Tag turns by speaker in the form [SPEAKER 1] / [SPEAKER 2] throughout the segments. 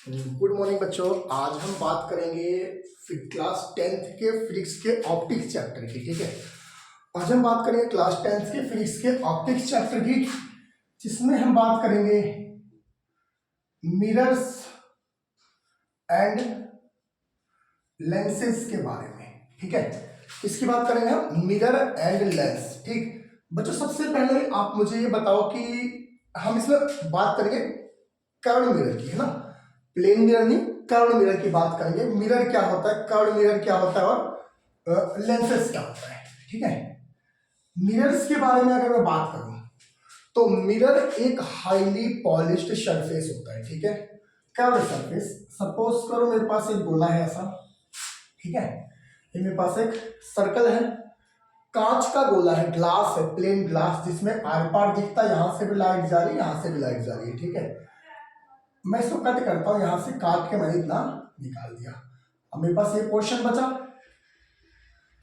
[SPEAKER 1] Good morning बच्चों। आज हम बात करेंगे क्लास 10th के फिजिक्स के ऑप्टिक्स चैप्टर की। ठीक है, आज हम बात करेंगे क्लास 10th के फिजिक्स के ऑप्टिक्स चैप्टर की, जिसमें हम बात करेंगे मिरर्स एंड लेंसेज के बारे में। ठीक है, इसकी बात करेंगे हम, मिरर एंड लेंस। ठीक बच्चों, सबसे पहले आप मुझे ये बताओ कि हम इसमें बात करेंगे कर्व मिरर की, है ना, प्लेन मिरर नहीं, कर्व मिरर की बात करेंगे। मिरर क्या होता है, कर्व मिरर क्या होता है और लेंसेज क्या होता है। ठीक है, मिरर्स के बारे में अगर मैं बात करूं तो मिरर एक हाईली पॉलिश्ड सरफेस होता है। ठीक है, कर्व सरफेस। सपोज करो मेरे पास एक गोला है ऐसा, ठीक है, ये मेरे पास एक सर्कल है, कांच का गोला है, ग्लास है, प्लेन ग्लास, जिसमें आर पार दिखता है, यहां से भी लाइट जा रही है, यहां से भी लाइट जा रही है। ठीक है, मैं इसको कट करता हूं, यहां से काट के मैंने इतना निकाल दिया, अब मेरे पास ये पोर्शन बचा।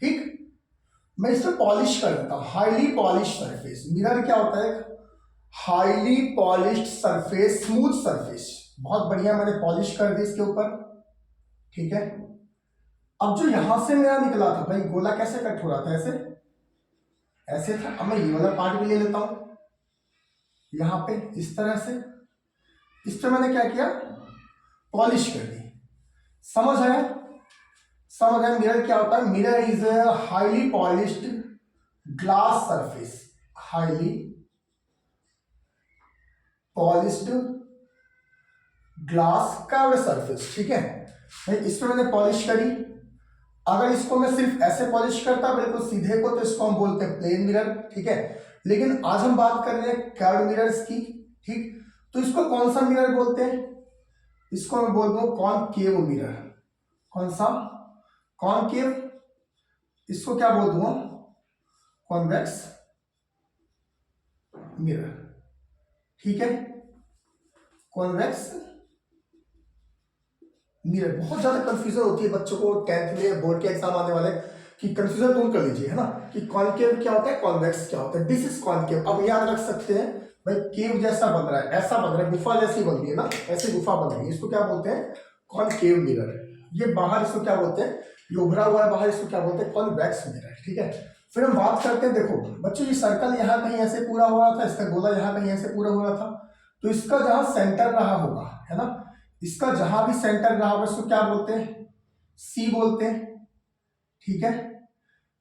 [SPEAKER 1] ठीक, मैं इसको पॉलिश कर देता हूं, हाईली पॉलिश सरफेस। मिरर क्या होता है, highly polished surface, smooth surface, बहुत बढ़िया मैंने पॉलिश कर दी इसके ऊपर। ठीक है, अब जो यहां से मेरा निकला था भाई, गोला कैसे कट हो रहा था, ऐसे ऐसे था। अब मैं ये वाला पार्ट भी ले लेता हूं, यहां पे इस तरह से, इस पे मैंने क्या किया, पॉलिश कर दी। समझ आया, समझ आया। मिरर क्या होता है, mirror is a highly polished glass surface, highly polished glass curved surface. ठीक है, इस पे मैंने पॉलिश करी। अगर इसको मैं सिर्फ ऐसे पॉलिश करता बिल्कुल सीधे को, तो इसको हम बोलते हैं प्लेन मिरर। ठीक है, लेकिन आज हम बात कर रहे हैं कर्व मिरर्स की। ठीक, तो इसको कौन सा मिरर बोलते हैं, इसको मैं बोलता हूं कॉनकेव मिरर। कौन सा, कॉनकेव। इसको क्या बोल दूंगा, कॉन्वेक्स मिरर। ठीक है, कॉन्वेक्स मिरर। बहुत ज्यादा कंफ्यूजन होती है बच्चों को 10th में, बोर्ड के एग्जाम आने वाले, कि कंफ्यूजन दूर कर लीजिए, है ना, कि कॉनकेव क्या होता है, कॉन्वेक्स क्या होता है। This is concave. अब याद रख सकते हैं भाई, केव जैसा बन रहा है, ऐसा बन रहा है, गुफा जैसी बन रही है ना, ऐसी गुफा बन रही है, इसको क्या बोलते हैं, कॉनकेव मिरर। ये बाहर इसको क्या बोलते हैं, ये उभरा हुआ है बाहर, इसको क्या बोलते हैं, कॉन्वेक्स मिरर। ठीक है, फिर हम बात करते हैं, देखो बच्चों, ये सर्कल यहाँ कहीं ऐसे पूरा हो रहा था, इसका गोला यहाँ कहीं ऐसे पूरा हो रहा था, तो इसका जहां सेंटर रहा होगा, है ना, इसका जहां भी सेंटर रहा होगा, इसको क्या बोलते हैं, सी बोलते हैं। ठीक है,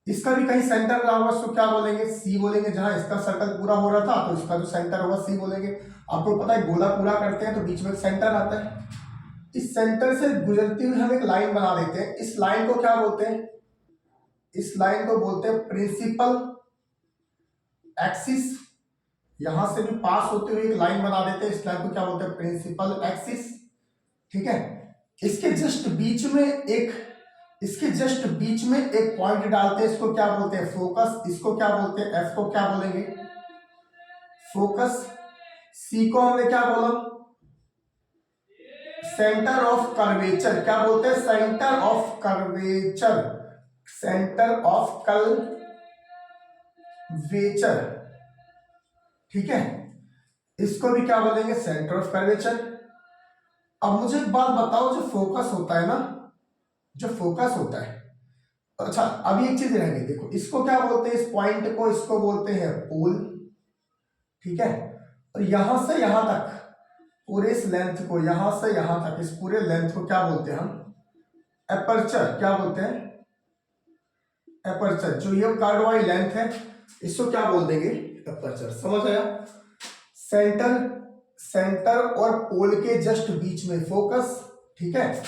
[SPEAKER 1] इसका भी कहीं सेंटर रहा होगा, इसको क्या बोलेंगे, सी बोलेंगे। जहां इसका सर्कल पूरा हो रहा था, तो इसका जो सेंटर होगा सी बोलेंगे। आपको पता है गोला पूरा करते हैं तो बीच में एक सेंटर आता है, इस सेंटर से गुजरती हुई हम एक लाइन बना देते हैं। इस लाइन को क्या बोलते हैं, इस लाइन को बोलते हैं प्रिंसिपल एक्सिस। यहां से भी पास होते हुए एक लाइन बना देते हैं, इस लाइन को क्या बोलते हैं, प्रिंसिपल एक्सिस। ठीक है, इसके जस्ट बीच में एक, इसके जस्ट बीच में एक पॉइंट डालते हैं, इसको क्या बोलते हैं, फोकस। इसको क्या बोलते हैं, एफ को क्या बोलेंगे, फोकस। सी को हमने क्या बोला, सेंटर ऑफ कर्वेचर। क्या बोलते हैं, centre of curvature, centre of curvature. ठीक है, इसको भी क्या बोलेंगे, सेंटर ऑफ कर्वेचर। अब मुझे एक बात बताओ, जो फोकस होता है ना, जो फोकस होता है, अच्छा अभी एक चीज रह गई, देखो इसको क्या बोलते हैं, इस पॉइंट को, इसको बोलते हैं पोल। ठीक है, और यहां से यहां तक, पूरे इस लेंथ को, यहां से यहां तक, इस पूरे लेंथ को क्या बोलते हैं हम, एपर्चर। क्या बोलते हैं, एपर्चर। जो ये कार्ड वाली लेंथ है, इसको क्या बोल देंगे, एपर्चर। समझ आया, सेंटर, सेंटर और पोल के जस्ट बीच में फोकस। ठीक है,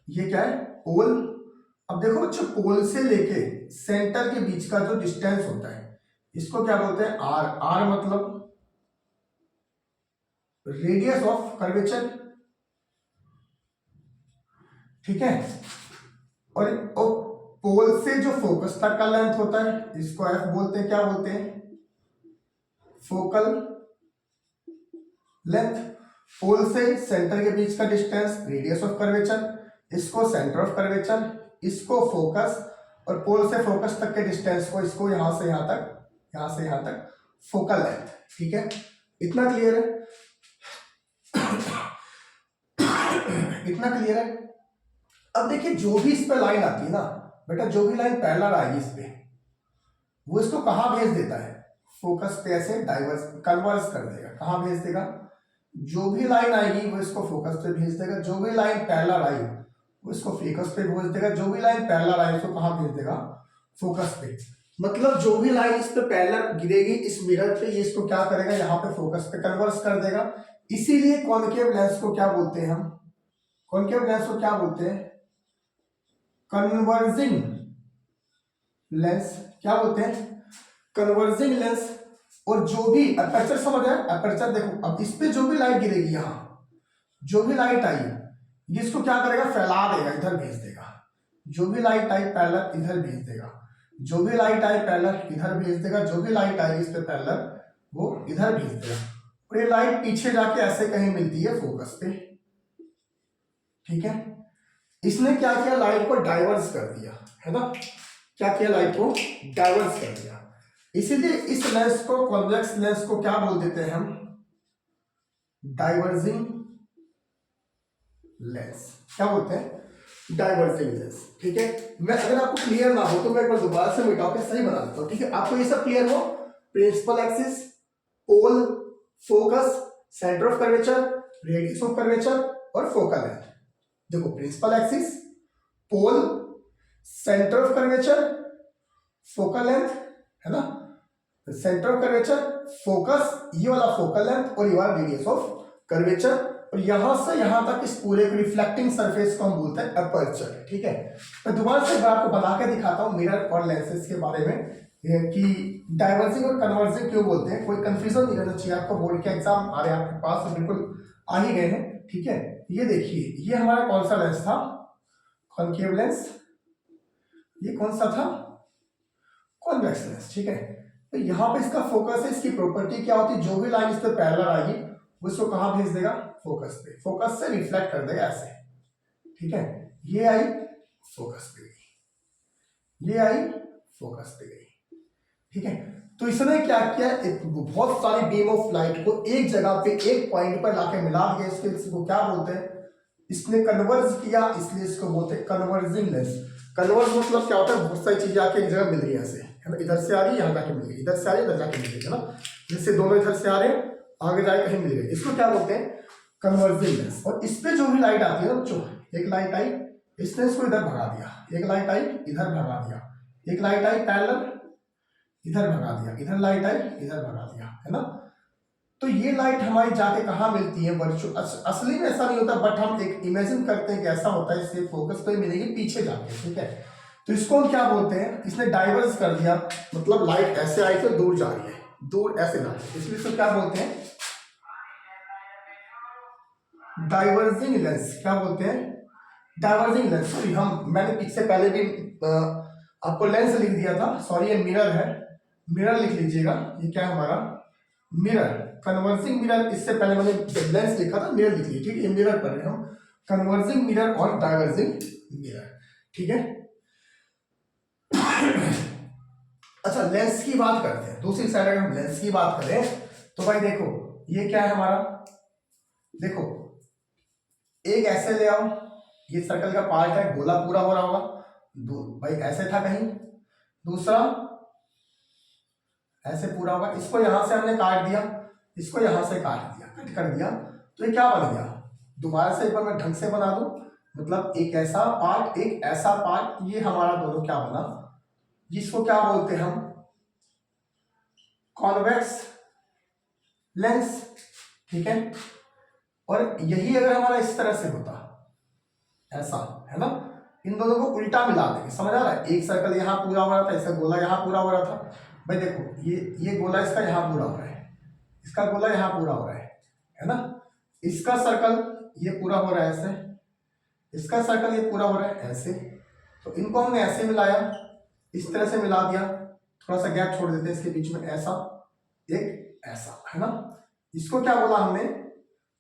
[SPEAKER 1] ये क्या है, पोल। अब देखो बच्चों, पोल से लेके सेंटर के बीच का जो डिस्टेंस होता है, इसको क्या बोलते हैं, आर। आर मतलब रेडियस ऑफ कर्वेचर। ठीक है, और पोल से जो फोकस तक का लेंथ होता है, इसको एफ बोलते हैं। क्या बोलते हैं, फोकल लेंथ। पोल से सेंटर के बीच का डिस्टेंस, रेडियस ऑफ कर्वेचर। इसको सेंटर ऑफ कर्वेचर, इसको फोकस, और पोल से फोकस तक के डिस्टेंस को, इसको यहां से यहां तक, यहां से यहां तक फोकल लेंथ। ठीक है, इतना क्लियर है। इतना क्लियर है। अब देखिए जो भी इस पे लाइन आती है ना बेटा, जो भी लाइन पैरेलल आएगी इस पे, वो इसको कहाँ भेज देता है, फोकस पे ऐसे डाइवर्स कन्वर्स कर देगा। कहाँ भेज देगा, जो भी लाइन आएगी वो इसको फोकस पे भेज देगा, जो भी लाइन पैरेलल आई वो इसको फोकस पे भेज देगा, जो भी लाइन पैरेलल आई उसको कहाँ भेज देगा, फोकस पे। मतलब जो भी लाइन इस पे पैरेलल गिरेगी इस मिरर पे, ये इसको क्या करेगा, यहाँ पे फोकस पे कन्वर्स कर देगा। इसीलिए कॉन्केव लेंस को क्या बोलते हैं हम, कॉन्केव लेंस को क्या बोलते हैं, कन्वर्जिंग लेंस। क्या बोलते हैं, कन्वर्जिंग लेंस। और जो भी अपर्चर समझ आए, अपर्चर देखो, अब इस पे जो भी लाइट गिरेगी, यहाँ जो भी लाइट आई ये इसको क्या करेगा, फैला देगा, इधर भेज देगा। जो भी लाइट आई पैरेलल इधर भेज देगा, जो भी लाइट आई पैरेलल इधर भेज देगा, जो भी लाइट आई इस पे पैरेलल वो इधर भेज देगा। और ये लाइट पीछे जाके ऐसे कहीं मिलती है फोकस पे, ठीक है। इसने क्या किया, लाइट को डाइवर्स कर दिया, है ना, क्या किया, लाइट को डाइवर्स कर दिया। इसीलिए इस लेंस को, कॉन्वेक्स लेंस को क्या बोल देते हैं हम, डाइवर्जिंग लेंस। क्या बोलते हैं, डाइवर्जिंग लेंस, ठीक है। मैं अगर आपको क्लियर ना हो तो मैं एक बार दोबारा से मिटा के सही बना देता हूं, ठीक है। आपको ये सब क्लियर हो, principal axis, pole, focus, centre of curvature, radius of curvature और फोकल लेंथ। देखो principal axis, pole, centre of curvature, focal length, है ना, सेंटर ऑफ कर्वेचर, फोकस, ये वाला फोकल लेंथ और ये वाला रेडियस ऑफ कर्वेचर। और यहां से यहां तक इस पूरे रिफ्लेक्टिंग सरफेस को हम बोलते हैं अपर्चर, ठीक है। मैं दोबारा से आपको बना के दिखाता हूं मिरर और लेंसेज के बारे में कि डाइवर्जिंग और कन्वर्जिंग क्यों बोलते हैं। कोई कंफ्यूजन नहीं रहना चाहिए आपको, बोर्ड के एग्जाम आ रहे हैं आपके पास तो बिल्कुल आ ही गए हैं, ठीक है। ये देखिए, ये हमारा कौन सा लेंस था, कॉन्केव लेंस। ये कौन सा था, कॉन्वेक्स लेंस, ठीक है। तो यहाँ पे इसका फोकस है, इसकी प्रॉपर्टी क्या होती है, जो भी लाइन इस पे पैरेलल आएगी वो इसको कहाँ भेज देगा, फोकस पे, फोकस से रिफ्लेक्ट कर देगा ऐसे, ठीक है। ये आई फोकस पे गई, ये आई फोकस पे गई, ठीक है। तो इसने क्या किया, एक बहुत सारी बीम ऑफ लाइट को एक जगह पे एक पॉइंट पर लाके मिला दिया। इसको क्या बोलते हैं, इसने कन्वर्ज किया, इसलिए इसको बोलते हैं कन्वर्जिंग लेंस। कन्वर्ज मतलब क्या होता है, बहुत सारी चीजें आके एक जगह मिल रही है ऐसे, है ना, इधर से आ रही है यहाँ जाके मिल गई, इधर से आ रही है इधर जाके मिल गई, है ना, जैसे दोनों इधर से आ रहे हैं आगे जाके कहीं मिल गए, इसको क्या बोलते हैं, कन्वर्जिंग लेंस। और इस पे जो भी लाइट आती है ना बच्चों, एक लाइट आई इसने इसको इधर भगा दिया, एक लाइट आई इधर भगा दिया, एक लाइट आई पैरेलल इधर भगा दिया, इधर लाइट आई इधर भगा दिया, है ना। तो ये लाइट हमारी जाके कहाँ मिलती है, असली में ऐसा नहीं होता, बट हम एक इमेजिन करते हैं कि ऐसा होता है, इससे फोकस पे मिलेगी पीछे जाके, ठीक है। तो इसको हम क्या बोलते हैं, इसने डाइवर्स कर दिया, मतलब लाइट ऐसे आई तो दूर जा रही है, दूर ऐसे जा रही है, इसलिए इसको क्या बोलते हैं, डाइवर्जिंग लेंस। क्या बोलते हैं, डाइवर्जिंग लेंस। सॉरी, मैंने पीछे पहले भी आपको लेंस लिख दिया था, सॉरी ये मिरर है, मिरर लिख लीजिएगा, ये क्या है हमारा मिरर, कन्वर्जिंग मिरर। इससे पहले मैंने लेंस लिखा था, मिरर लिख लीजिए, ठीक है। ये मिरर पढ़ रहे हम, कन्वर्जिंग मिरर और डाइवर्जिंग मिरर, ठीक है। अच्छा, लेंस की बात करते हैं, दूसरी साइड अगर हम लेंस की बात करें तो भाई देखो ये क्या है हमारा, देखो एक ऐसे ले आओ, ये सर्कल का पार्ट है, गोला पूरा हो रहा होगा, भाई ऐसे था कहीं, दूसरा ऐसे पूरा होगा, इसको यहां से हमने काट दिया, इसको यहां से काट दिया, कट कर दिया, तो ये क्या बन गया, दोबारा से एक बार मैं ढंग से बना दूं, मतलब एक ऐसा पार्ट एक ऐसा पार्ट, ये हमारा दोनों क्या बना, जिसको क्या बोलते हैं हम, कॉन्वेक्स लेंस, ठीक है। और यही अगर हमारा इस तरह से होता, ऐसा, है ना, इन दोनों को उल्टा मिला देंगे, समझ आ रहा है, एक सर्कल यहाँ पूरा हो रहा था, ऐसा गोला यहाँ पूरा हो रहा था, भाई देखो ये गोला इसका यहाँ पूरा हो रहा है, इसका गोला यहाँ पूरा हो रहा है ना, इसका सर्कल ये पूरा हो रहा है ऐसे, इसका सर्कल ये पूरा हो रहा है ऐसे, तो इनको हमने ऐसे मिलाया, इस तरह से मिला दिया, थोड़ा सा गैप छोड़ देते हैं इसके बीच में, ऐसा एक ऐसा, है ना। इसको क्या बोला हमने,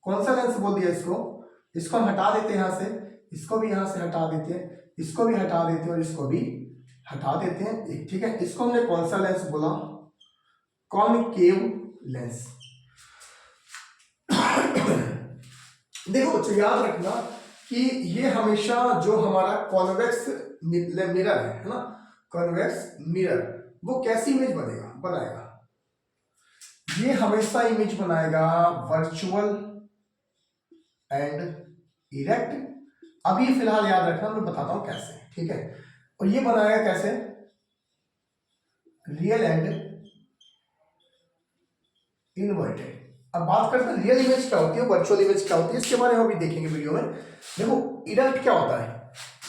[SPEAKER 1] कौन सा लेंस बोल दिया इसको हम हटा देते हैं यहाँ से, इसको भी यहाँ से हटा देते हैं, इसको भी हटा देते हैं और इसको भी हटा देते हैं, ठीक है। इसको हमने कौन सा लेंस बोला, कॉनकेव लेंस। देखो बच्चों याद रखना कि ये हमेशा जो हमारा कॉन्वेक्स मिरर है ना, कॉन्वेक्स मिरर, वो कैसी इमेज बनाएगा, ये हमेशा इमेज बनाएगा वर्चुअल एंड इरेक्ट। अभी फिलहाल याद रखना, मैं बताता हूं कैसे, ठीक है। और ये बनाएगा कैसे, रियल एंड इनवर्टेड। अब बात करते हैं रियल इमेज क्या होती है, वर्चुअल इमेज क्या होती है, इसके बारे में अभी देखेंगे वीडियो में। देखो इरेक्ट क्या होता है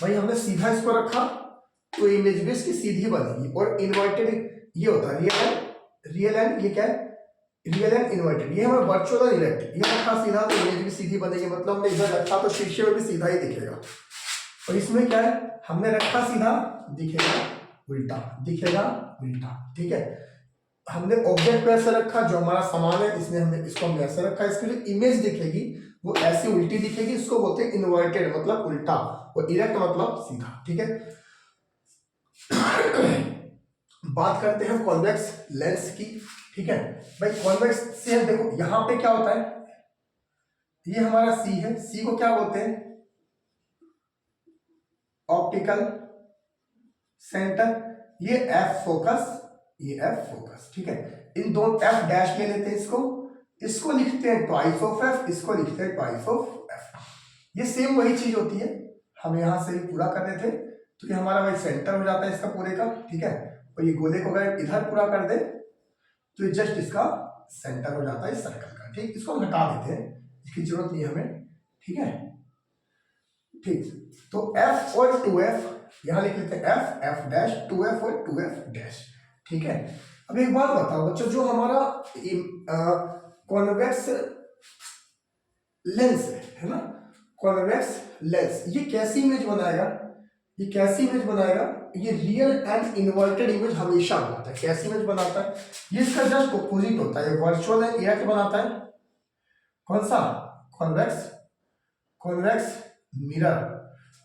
[SPEAKER 1] भाई, हमने सीधा इसको रखा तो इमेज भी इसकी सीधी बनेगी, और इन्वर्टेड ये होता है रियल एंड ये क्या है, रियल एंड इन्वर्टेड। ये हमारा वर्चुअल और इरेक्ट, ये रखा सीधा तो इमेज भी सीधी बनेगी, मतलब हमने इधर रखा तो शीशे में भी सीधा ही दिखेगा। और इसमें क्या है, हमने रखा सीधा दिखेगा उल्टा, दिखेगा उल्टा, ठीक है। हमने ऑब्जेक्ट को ऐसे रखा, जो हमारा सामान है इसने हमने इसको हमने ऐसे रखा, इसकी जो इमेज दिखेगी वो ऐसी उल्टी दिखेगी, इसको बोलते हैं इन्वर्टेड मतलब उल्टा, और इरेक्ट मतलब सीधा, ठीक है। बात करते हैं कॉन्वेक्स लेंस की, ठीक है भाई। कॉन्वेक्स से देखो यहां पे क्या होता है, ये हमारा सी है, सी को क्या बोलते हैं, ऑप्टिकल सेंटर, ये एफ फोकस, ये एफ फोकस, ठीक है। इन दो एफ डैश ले लेते हैं, इसको लिखते हैं ट्वाइस ऑफ एफ, इसको लिखते हैं ट्वाइस ऑफ एफ। ये सेम वही चीज होती है, हम यहां से पूरा कर देते हैं तो ये हमारा भाई सेंटर हो जाता है इसका पूरे का, ठीक है। और ये गोले को अगर इधर पूरा कर दे तो ये जस्ट इसका सेंटर हो जाता है इस सर्कल का, ठीक। इसको हम हटा देते हैं, इसकी जरूरत नहीं हमें, ठीक है, ठीक। तो एफ और 2f यहां लिख लेते हैं, एफ डैश 2f और 2f डैश, ठीक है। अब एक बात बताओ बच्चों, जो हमारा कॉन्वेक्स लेंस है ना, कॉन्वेक्स लेंस, ये कैसी इमेज बनाएगा, ये कैसी इमेज बनाएगा, ये रियल एंड इन्वर्टेड इमेज हमेशा बनाता है। कैसी इमेज बनाता है, ये इसका जस्ट ऑपोजिट होता है, वर्चुअल एंड इरेक्ट बनाता है। कौन सा, कॉन्वेक्स मिरर,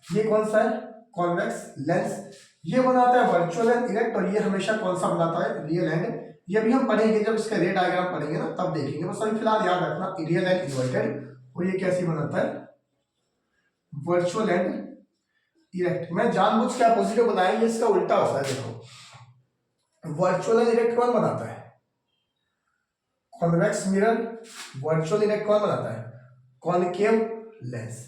[SPEAKER 1] ये कौन सा है, कॉन्वेक्स लेंस, ये बनाता है वर्चुअल एंड इरेक्ट। और ये हमेशा कौन सा बनाता है, रियल एंड, ये भी हम पढ़ेंगे जब इसका रे डायग्राम पढ़ेंगे ना तब देखेंगे, बस अभी फिलहाल याद रखना रियल एंड इन्वर्टेड। और ये कैसी बनाता है, वर्चुअल एंड इरेक्ट। मैं जानबूझ के अपोजिट बनाया, ये इसका उल्टा होता है। देखो वर्चुअल एंड इरेक्ट कौन बनाता है, कॉन्वेक्स मिरर। वर्चुअल इरेक्ट कौन बनाता है, concave lens.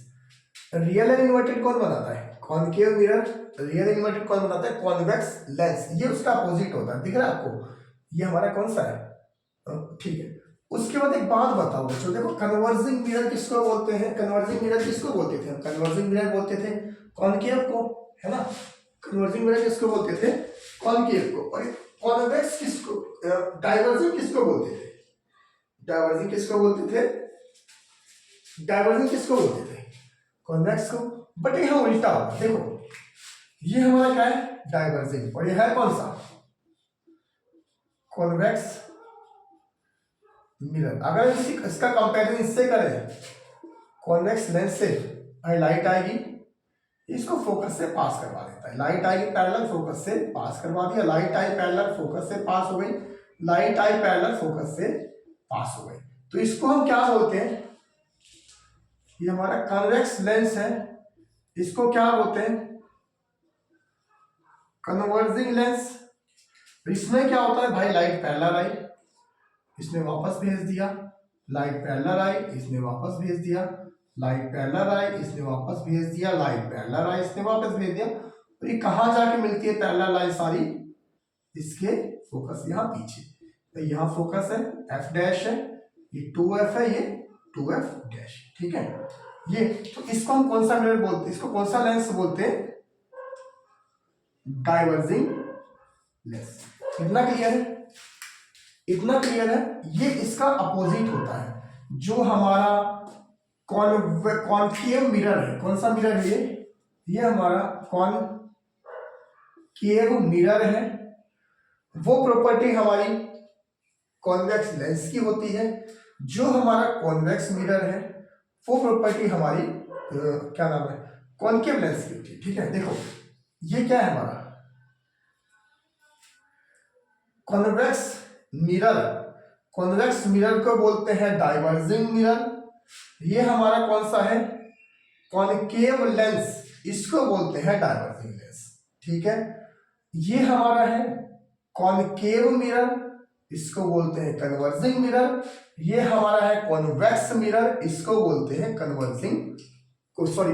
[SPEAKER 1] Real and inverted कौन बनाता है, कॉनकेव मिरर। रियल इन्वर्टेड कौन बनाता है, कॉन्वेक्स लेंस। ये उसका अपोजिट होता है, दिख रहा है आपको, ये हमारा कौन सा है, ठीक है। उसके बाद एक बात बताओ बच्चों, देखो कन्वर्जिंग मिरर किसको बोलते हैं, कन्वर्जिंग मिरर किसको बोलते थे, कन्वर्जिंग मिरर बोलते थे कॉनकेव को, है ना। कन्वर्जिंग मिरर किसको बोलते थे, कॉनकेव को। और कॉन्वेक्स किसको, डाइवर्जिंग किसको बोलते थे, डाइवर्जिंग किसको बोलते थे, डाइवर्जिंग किसको बोलते थे, कॉन्वेक्स को। बट यहाँ उल्टा होगा, देखो ये हमारा क्या है, डाइवर्जिंग, और ये है कौन सा, कॉन्वेक्स मिरर। अगर इसका कंपैरिजन इससे करें, कॉन्वेक्स लेंस से, लाइट आएगी इसको फोकस से पास करवा देता है, लाइट आएगी पैरेलल, फोकस से पास करवा दिया, लाइट आई पैरेलल, फोकस से पास हो गई, लाइट आई पैरेलल, फोकस से पास हो गई। तो इसको हम क्या बोलते हैं, ये हमारा कन्वेक्स लेंस है, इसको क्या बोलते हैं, कन्वर्जिंग लेंस। इसमें क्या होता है भाई, लाइट पैरेलल आई, इसने वापस भेज दिया, लाइट पैरेलल आई, इसने वापस भेज दिया, लाइट पैरेलल आई, इसने वापस भेज दिया, लाइट पैरेलल आई, इसने वापस भेज दिया। तो ये कहां जाके मिलती है पैरेलल लाइन सारी, इसके फोकस यहाँ पीछे। तो यहाँ फोकस है, एफ डैश है, ये 2f है, ये 2f डैश, ठीक है। ये तो इसको हम कौन सा मिरर बोलते हैं, इसको कौन सा लेंस बोलते हैं, डाइवर्जिंग लेंस। इतना क्लियर है, इतना क्लियर है। ये इसका अपोजिट होता है, जो हमारा कॉनकेव मिरर है। कौन सा मिरर है ये हमारा कॉनकेव मिरर है। वो प्रॉपर्टी हमारी कॉन्वेक्स लेंस की होती है। जो हमारा कॉन्वेक्स मिरर है वो प्रॉपर्टी हमारी क्या नाम है, कॉनकेव लेंस की होती है, ठीक है। देखो ये क्या है हमारा कॉन्वेक्स मिरर, कॉन्वेक्स मिरर को बोलते हैं डाइवर्जिंग मिरर। ये हमारा कौन सा है, कॉनकेव लेंस इसको बोलते हैं डाइवर्जिंग लेंस। ठीक है, ये हमारा है कॉनकेव मिरर, इसको बोलते हैं कन्वर्जिंग मिरर। ये हमारा है कॉन्वेक्स मिरर, इसको बोलते हैं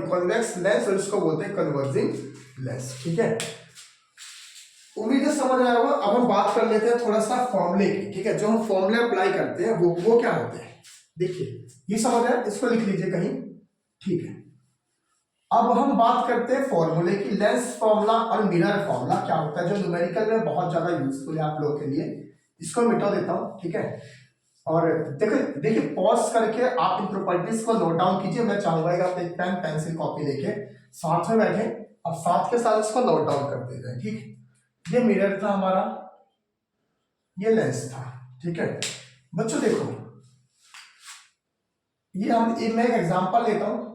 [SPEAKER 1] कॉन्वेक्स लेंस, और इसको बोलते हैं कन्वर्जिंग लेंस। ठीक है, उम्मीद है समझ आया होगा। अब हम बात कर लेते हैं थोड़ा सा फॉर्मूले की। ठीक है, जो हम फॉर्मूले अप्लाई करते हैं वो क्या होते हैं, देखिए ये समझ आया, इसको लिख लीजिए कहीं। ठीक है, अब हम बात करते हैं फॉर्मूले की। लेंस फॉर्मूला और मिरर फॉर्मूला क्या होता है, जो न्यूमेरिकल में बहुत ज्यादा यूजफुल है आप लोगों के लिए। इसको मिटा देता हूं। ठीक है, और देखिए पॉज करके आप इन प्रॉपर्टीज को नोट डाउन कीजिए। मैं चाहूंगा कि आप एक पेन पेंसिल कॉपी लेके साथ में बैठे, अब साथ के साथ इसको नोट डाउन करते जाए। ठीक, ये मिरर था हमारा, ये लेंस था। ठीक है बच्चों, देखो ये मैं एक एग्जांपल लेता हूं।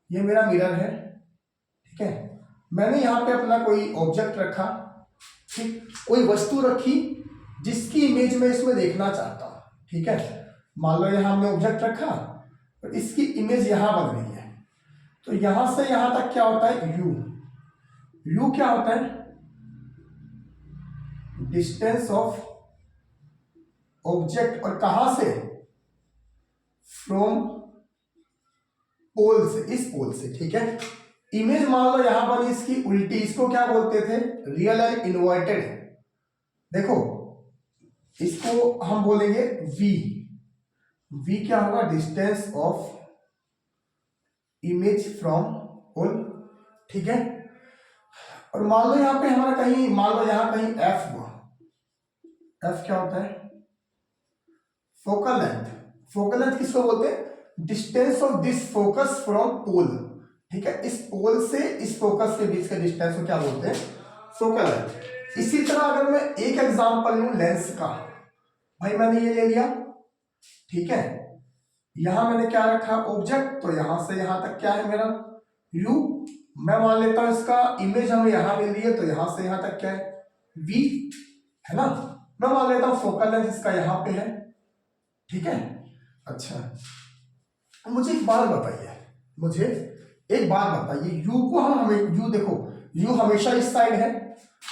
[SPEAKER 1] ये मेरा मिरर है। ठीक है, मैंने यहां पे अपना कोई ऑब्जेक्ट रखा, ठीक, कोई वस्तु रखी जिसकी इमेज मैं इसमें देखना चाहता हूं। ठीक है, मान लो यहां हमने ऑब्जेक्ट रखा और इसकी इमेज यहां बन रही है। तो यहां से यहां तक क्या होता है, यू क्या होता है, डिस्टेंस ऑफ ऑब्जेक्ट, और कहां से, फ्रॉम पोल से, इस पोल से। ठीक है, इमेज मान लो यहां बनी इसकी उल्टी, इसको क्या बोलते थे, रियल एंड इन्वर्टेड। देखो इसको हम बोलेंगे वी क्या होगा, distance of image from pole. ठीक है, और मान लो यहां पे हमारा कहीं, मान लो यहां कहीं एफ हुआ। एफ क्या होता है, फोकल लेंथ। फोकल लेंथ किसको बोलते हैं, distance of this focus from pole. ठीक है, इस पोल से इस फोकस के बीच के डिस्टेंस को क्या बोलते हैं, फोकल लेंथ। इसी तरह अगर मैं एक एग्जांपल लूं लेंस का, भाई मैंने ये ले लिया। ठीक है, यहां मैंने क्या रखा, ऑब्जेक्ट, तो यहां से यहां तक क्या है मेरा यू। मैं मान लेता हूं इसका इमेज हमें यहां मिल रही है, तो यहां से यहां तक क्या है, वी, है ना। मैं मान लेता हूं फोकल लेंथ इसका यहां पे है। ठीक है, अच्छा मुझे एक बात बताइए, यू को हम हमें, यू देखो, यू हमेशा इस साइड है,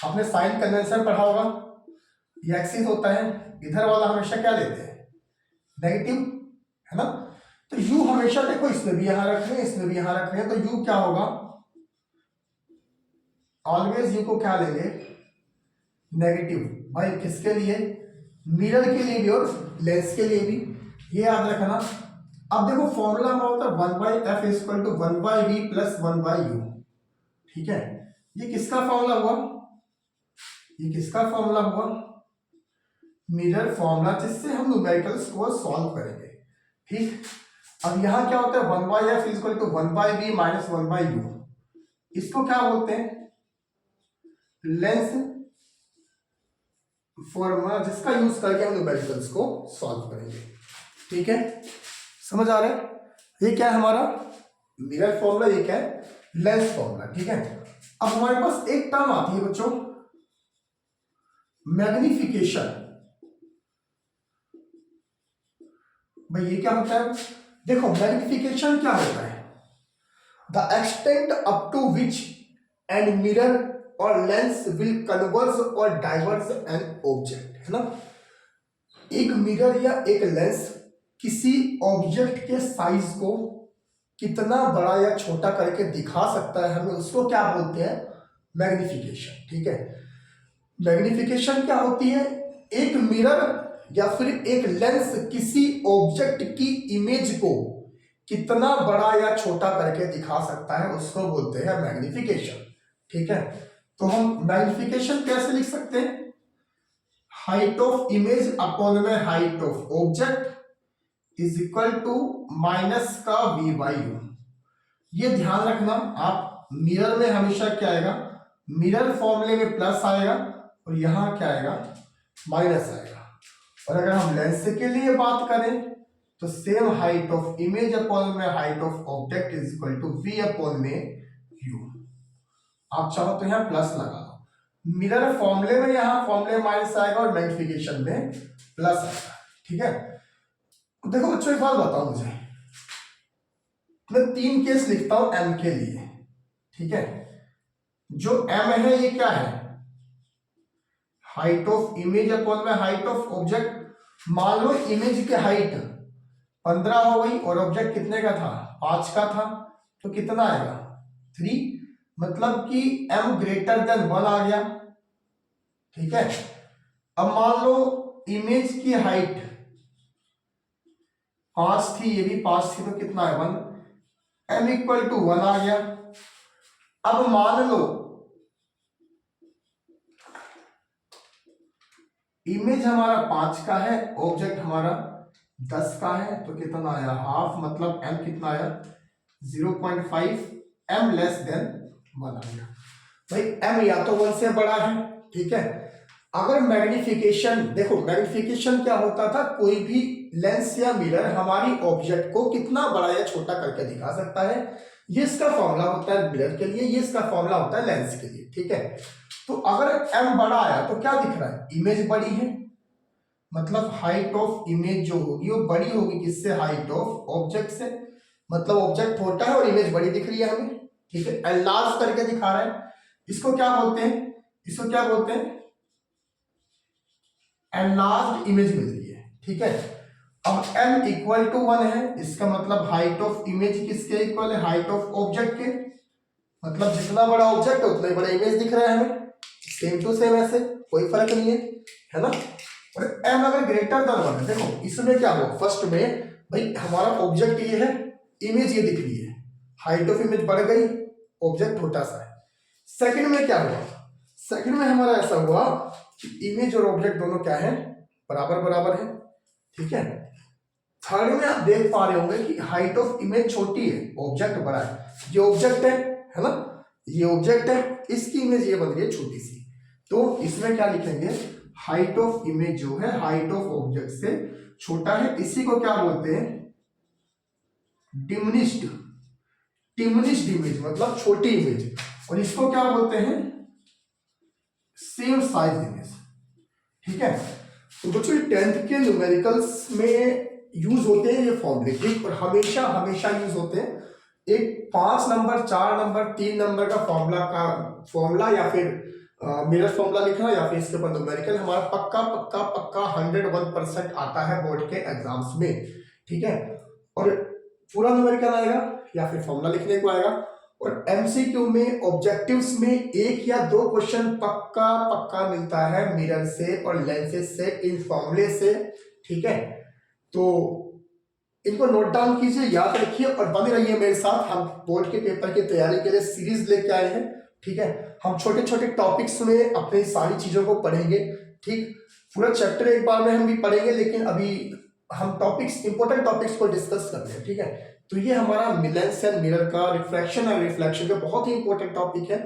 [SPEAKER 1] आपने साइन कन्वेंशन पढ़ा होगा, ये एक्सिस होता है, इधर वाला हमेशा क्या लेते हैं, नेगेटिव, है ना। तो यू हमेशा देखो, इसमें भी यहां रख रहे हैं, इसमें भी यहां रख रहे हैं, तो यू क्या होगा, ऑलवेज यू को क्या लेंगे, नेगेटिव। भाई किसके लिए, मिरर के लिए भी और लेंस के लिए भी, ये याद रखना। अब देखो फॉर्मूला में होता है 1/f equal to 1/v plus 1/u। ठीक है, ये किसका फॉर्मूला हुआ, ये किसका फॉर्मूला हुआ, मिरर फॉर्मूला, जिससे हम न्यूमेरिकल्स को सॉल्व करेंगे। ठीक, अब यहां क्या होता है, 1/f equal to 1/v minus 1/u, इसको क्या बोलते हैं, लेंस फॉर्मूला, जिसका यूज करके हम न्यूमेरिकल्स को सॉल्व करेंगे। ठीक है, समझ आ रहा है, ये क्या है हमारा मिरर फॉर्मूला, ये क्या है, लेंस फॉर्मूला। ठीक है, अब हमारे पास एक टर्म आती है बच्चों, मैग्निफिकेशन। भाई ये क्या होता है, देखो मैग्निफिकेशन क्या होता है, the extent up to which and mirror और लेंस विल कन्वर्ज और डाइवर्ज एन ऑब्जेक्ट, है ना। एक मिरर या एक लेंस किसी ऑब्जेक्ट के साइज को कितना बड़ा या छोटा करके दिखा सकता है, हमें उसको क्या बोलते हैं, मैग्निफिकेशन। ठीक है, मैग्निफिकेशन क्या होती है, एक मिरर या फिर एक लेंस किसी ऑब्जेक्ट की इमेज को कितना बड़ा या छोटा करके दिखा सकता है, उसको बोलते हैं मैग्निफिकेशन। ठीक है, तो हम मैग्निफिकेशन कैसे लिख सकते हैं, हाइट ऑफ इमेज अपॉन में height of object is equal to minus का v/u। ये ध्यान रखना, आप मिरर में हमेशा क्या आएगा, मिरर फॉर्मूले में प्लस आएगा और यहां क्या आएगा, माइनस आएगा। और अगर हम लेंस के लिए बात करें तो same height of image upon में height of object is equal to v upon में u। आप चाहो तो यहां प्लस लगा दो, मिरर फॉर्मूले में यहां फॉर्मूले माइनस आएगा और मैग्निफिकेशन में प्लस आएगा। ठीक है, देखो बच्चों एक बात बताओ मुझे, मैं 3 केस लिखता हूं m के लिए, ठीक है। जो m है ये क्या है, हाइट ऑफ इमेज अपॉन में हाइट ऑफ ऑब्जेक्ट। मान लो इमेज की हाइट 15 हो गई और ऑब्जेक्ट कितने का था, 5 का था, तो कितना आएगा 3, मतलब कि m ग्रेटर देन 1 आ गया, ठीक है। अब मान लो इमेज की हाइट 5 थी, ये भी 5 थी, तो कितना है 1, m इक्वल टू 1 आ गया। अब मान लो इमेज हमारा 5 का है, ऑब्जेक्ट हमारा 10 का है, तो कितना आया हाफ, मतलब m कितना आया 0.5, m लेस देन 1 आ गया। भाई m या तो 1 से बड़ा है, ठीक है। अगर मैग्निफिकेशन, देखो मैग्निफिकेशन क्या होता था, कोई भी लेंस या मिरर हमारी ऑब्जेक्ट को कितना बड़ा या छोटा करके दिखा सकता है, ये इसका फॉर्मूला होता है मिरर के लिए, ये इसका फॉर्मूला होता है लेंस के लिए, ठीक है। तो अगर m बड़ा आया तो क्या दिख रहा है, इमेज बड़ी है, मतलब हाइट ऑफ इमेज जो होगी वो बड़ी होगी, किससे, हाइट ऑफ ऑब्जेक्ट से, मतलब ऑब्जेक्ट छोटा है और इमेज बड़ी दिख रही है हमें, ठीक है। एनलार्ज करके दिखा रहा है, इसको क्या बोलते हैं, इसको क्या बोलते हैं, एनलार्ज्ड इमेज मिल रही है, ठीक है। अब m इक्वल टू 1 है, इसका मतलब हाइट ऑफ इमेज किसके इक्वल है, हाइट ऑफ ऑब्जेक्ट के, मतलब जितना बड़ा ऑब्जेक्ट है उतना ही बड़ा इमेज दिख रहा है हमें, सेम टू सेम, ऐसे कोई फर्क नहीं है ना। और m अगर ग्रेटर देन 1 है, देखो इसमें क्या हो, फर्स्ट में भाई हमारा ऑब्जेक्ट ये है, इमेज ये दिख रही है, हाइट ऑफ इमेज बढ़ गई, ऑब्जेक्ट छोटा सा है। सेकंड में क्या हुआ, सेकंड में हमारा ऐसा हुआ कि इमेज और ऑब्जेक्ट दोनों क्या है, बराबर बराबर है, ठीक है। थर्ड में आप देख पा रहे होंगे कि हाइट ऑफ इमेज छोटी है, ऑब्जेक्ट बड़ा है, ये ऑब्जेक्ट है ना, ये ऑब्जेक्ट है, इसकी इमेज ये बन रही है छोटी सी, तो इसमें क्या लिखेंगे, हाइट ऑफ इमेज जो है हाइट ऑफ ऑब्जेक्ट से छोटा है, इसी को क्या बोलते हैं, डिमिनिश्ड, डिमिनिश्ड इमेज मतलब छोटी इमेज, और इसको क्या बोलते हैं, सेम साइज इमेज, ठीक है। तो बच्चों 10th के न्यूमेरिकल्स में यूज होते हैं ये फॉर्मूले, ठीक, और हमेशा हमेशा यूज होते हैं। एक 5 नंबर, 4 नंबर, 3 नंबर का फॉर्मूला या फिर मिरर फॉर्मूला लिखना या फिर इसके ऊपर न्यूमेरिकल हमारा पक्का पक्का पक्का 101% आता है बोर्ड के एग्जाम्स में, ठीक है। और पूरा न्यूमेरिकल आएगा या फिर फॉर्मूला लिखने को आएगा, और एमसीक्यू में ऑब्जेक्टिव्स में 1 या 2 क्वेश्चन पक्का पक्का मिलता है मिरर से और लेंसेज से, इन फॉर्मूले से, ठीक है। तो इनको नोट डाउन कीजिए, याद रखिए और बने रहिए मेरे साथ। हम बोर्ड के पेपर की तैयारी के लिए सीरीज लेके आए हैं, ठीक है। हम छोटे छोटे टॉपिक्स में अपनी सारी चीजों को पढ़ेंगे, ठीक। पूरा चैप्टर एक बार में हम भी पढ़ेंगे, लेकिन अभी हम टॉपिक्स, इंपॉर्टेंट टॉपिक्स को डिस्कस कर रहे हैं, ठीक है। तो ये हमारा लेंस एंड मिरर का रिफ्लेक्शन एंड रिफ्लेक्शन का बहुत ही इंपॉर्टेंट टॉपिक है,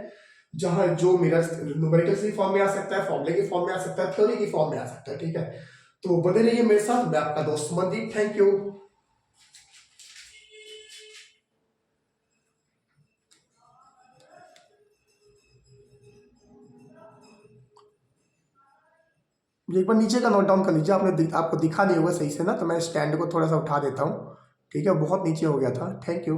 [SPEAKER 1] जहां जो मिरर न्यूमेरिकल्स की फॉर्म में आ सकता है, फॉर्मूले की फॉर्म में आ सकता है, थ्योरी की फॉर्म में आ सकता है, ठीक है। तो बने रहिए मेरे साथ, मैं आपका दोस्त मनदीप, थैंक यू। एक बार नीचे का नोट डाउन कर लीजिए, आपको दिखा नहीं होगा सही से ना, तो मैं स्टैंड को थोड़ा सा उठा देता हूँ, ठीक है, बहुत नीचे हो गया था, थैंक यू।